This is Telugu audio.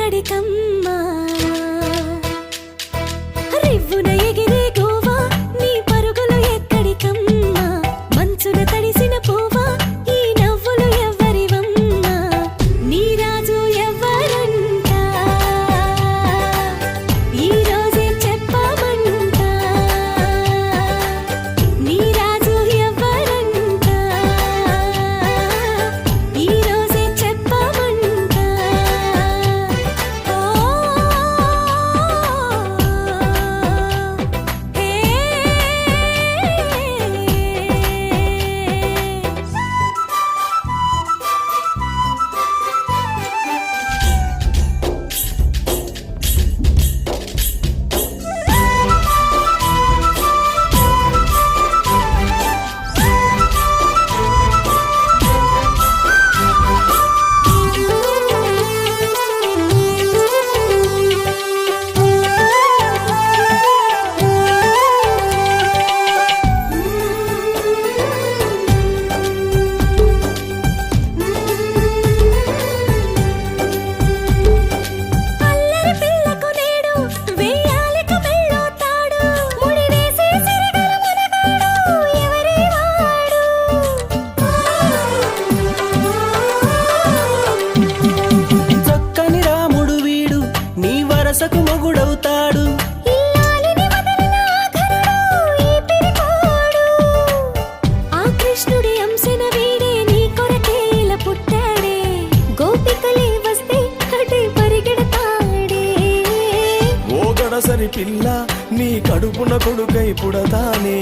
ఎక్కడికమ్మా రివ్వున ఎగిరే గోవా నీ పరుగులు ఎక్కడికమ్మా మంచున తడిసిన పోవా ఈ నవ్వులు ఎవ్వరివమ్మా నీ రాజు ఎవ్వరంట ఈ రోజే చెప్పమంట నీ రాజు ఎవ్వరంట ఈ రోజే చెప్పమంట చక్కని రాముడు వీడు నీ వరసకు మొగుడవుతాడు ఆ కృష్ణుడి అంశన వీడే నీ కొరకేల పుట్టాడే గోపికలే వస్తే అటే పరిగెడతాడే ఓ గడసరి పిల్ల నీ కడుపున కొడుకై పుడతానే